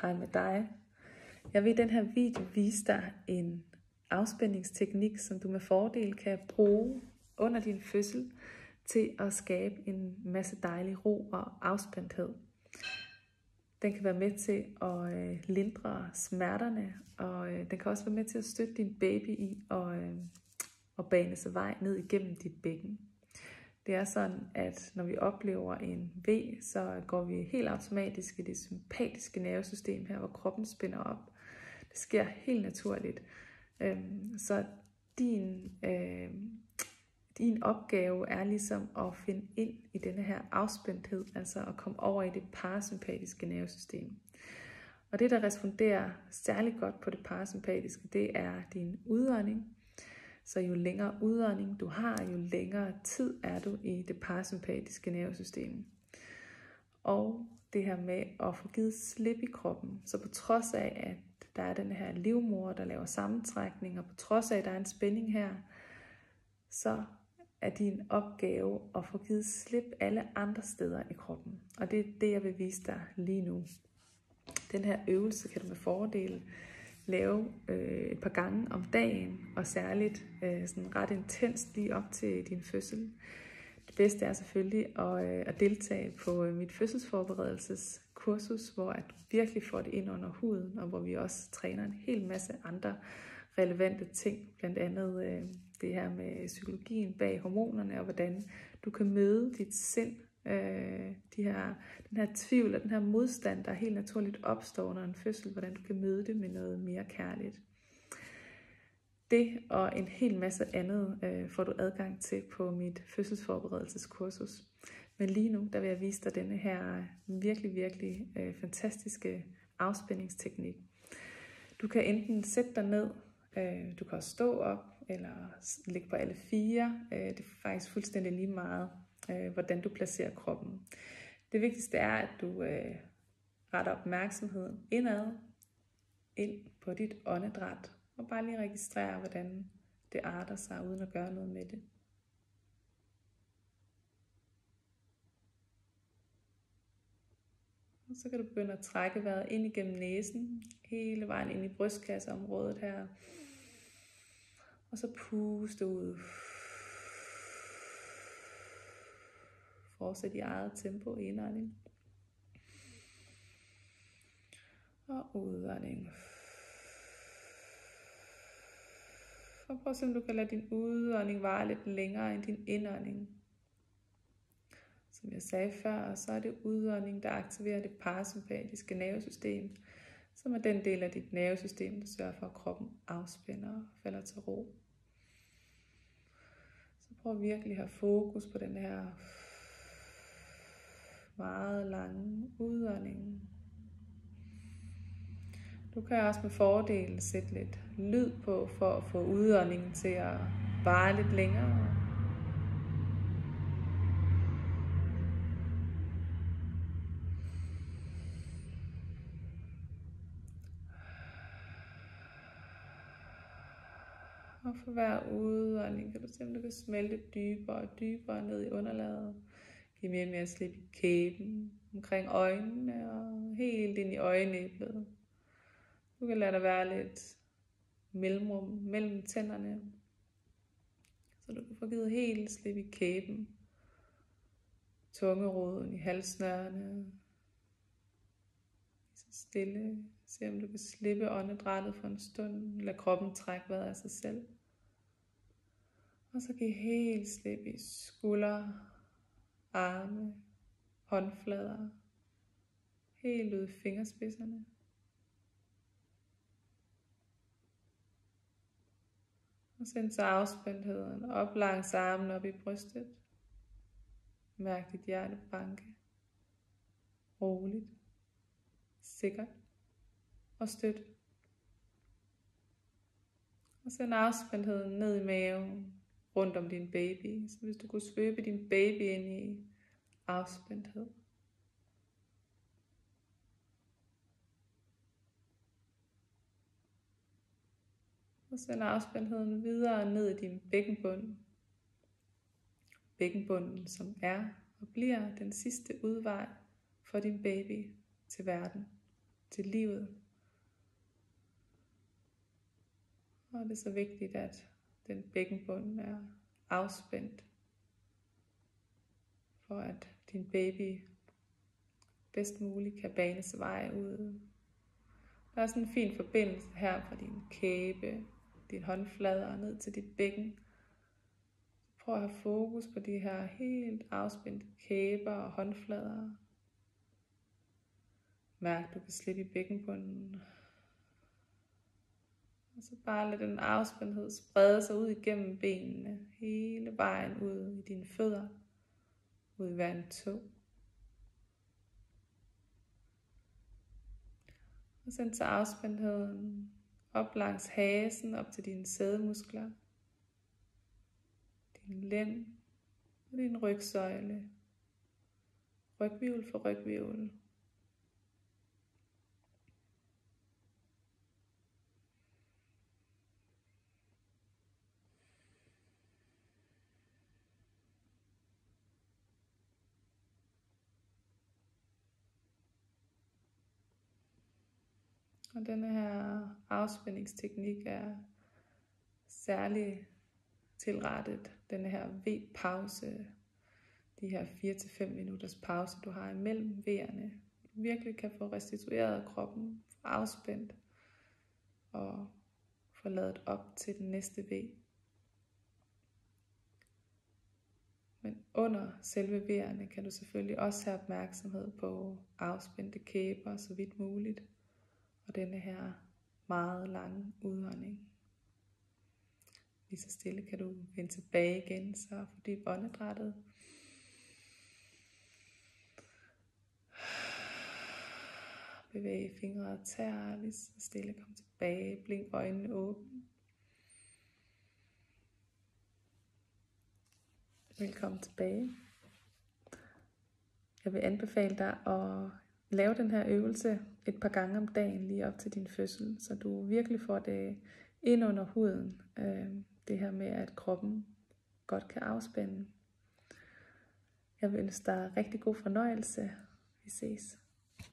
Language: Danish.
Hej med dig. Jeg vil i den her video vise dig en afspændingsteknik, som du med fordel kan bruge under din fødsel til at skabe en masse dejlig ro og afspændthed. Den kan være med til at lindre smerterne, og den kan også være med til at støtte din baby i at bane sig vej ned igennem dit bækken. Det er sådan, at når vi oplever en V, så går vi helt automatisk i det sympatiske nervesystem her, hvor kroppen spænder op. Det sker helt naturligt. Så din opgave er ligesom at finde ind i denne her afspændthed, altså at komme over i det parasympatiske nervesystem. Og det, der responderer særlig godt på det parasympatiske, det er din udånding. Så jo længere udånding du har, jo længere tid er du i det parasympatiske nervesystem. Og det her med at få givet slip i kroppen. Så på trods af, at der er den her livmoder, der laver sammentrækning, og på trods af, at der er en spænding her, så er din opgave at få givet slip alle andre steder i kroppen. Og det er det, jeg vil vise dig lige nu. Den her øvelse kan du med fordel lave et par gange om dagen, og særligt sådan ret intenst lige op til din fødsel. Det bedste er selvfølgelig at deltage på mit fødselsforberedelseskursus, hvor at du virkelig får det ind under huden, og hvor vi også træner en hel masse andre relevante ting, blandt andet det her med psykologien bag hormonerne, og hvordan du kan møde dit sind, den her tvivl og den her modstand, der helt naturligt opstår under en fødsel, hvordan du kan møde det med noget mere kærligt. Det og en hel masse andet får du adgang til på mit fødselsforberedelseskursus. Men lige nu, der vil jeg vise dig denne her virkelig fantastiske afspændingsteknik. Du kan enten sætte dig ned, du kan også stå op, eller ligge på alle fire. Det er faktisk fuldstændig lige meget, hvordan du placerer kroppen. Det vigtigste er, at du retter opmærksomheden indad, ind på dit åndedræt, og bare lige registrerer, hvordan det arter sig, uden at gøre noget med det. Og så kan du begynde at trække vejret ind igennem næsen, hele vejen ind i brystkasseområdet her. Og så puste ud. Fortsæt i eget tempo, indånding. Og udånding. Og prøv at se, om du kan lade din udånding vare lidt længere end din indånding. Som jeg sagde før, så er det udånding, der aktiverer det parasympatiske nervesystem, som er den del af dit nervesystem, der sørger for, at kroppen afspænder og falder til ro. Så prøv virkelig at have fokus på den her meget lange udånding. Du kan også med fordel sætte lidt lyd på, for at få udåndingen til at vare lidt længere. Og for hver udånding kan du se, om du kan smelte dybere og dybere ned i underlaget. Giv mere og mere slip i kæben, omkring øjnene og helt ind i øjenæblet. Du kan lade der være lidt mellemrum mellem tænderne, så du kan få givet helt slip i kæben, tungeroden i halssnørene. Så stille, se om du kan slippe åndedrættet for en stund, lad kroppen trække vejret af sig selv. Og så giv helt slip i skuldre, arme, håndflader, helt ud i fingerspidserne. Og send så afspændtheden op langs armen op i brystet. Mærk dit hjerte banke. Roligt, sikkert og støt. Og send afspændtheden ned i maven, rundt om din baby. Så hvis du kunne svøbe din baby ind i afspændthed. Og send afspændtheden videre ned i din bækkenbund. Bækkenbunden, som er og bliver den sidste udvej for din baby til verden. til livet. Og det er så vigtigt, at den bækkenbund er afspændt, for at din baby bedst muligt kan bane sig vej ud. Der er sådan en fin forbindelse her fra din kæbe, din håndflader ned til dit bækken. Prøv at have fokus på de her helt afspændte kæber og håndflader. Mærk, du kan slippe i bækkenbunden. Og så bare lad den afspændthed sprede sig ud igennem benene, hele vejen ud i dine fødder, ud i hver en tå. Og så tager afspændtheden op langs hasen, op til dine sædemuskler, din lænd og din rygsøjle, rygvirvel for rygvirvel. Og denne her afspændingsteknik er særlig tilrettet denne her V-pause, de her 4-5 minutters pause, du har imellem V'erne. Du virkelig kan få restitueret kroppen, få afspændt og få ladet op til den næste V. Men under selve V'erne kan du selvfølgelig også have opmærksomhed på afspændte kæber så vidt muligt, og denne her meget lange udånding. Lige så stille kan du vende tilbage igen, så fordyb åndedrættet. Bevæg fingre og tæer, lige så stille kom tilbage, blink øjnene åbne. Velkommen tilbage. Jeg vil anbefale dig at lave den her øvelse et par gange om dagen lige op til din fødsel, så du virkelig får det ind under huden, det her med at kroppen godt kan afspænde. Jeg vil ønske dig rigtig god fornøjelse. Vi ses.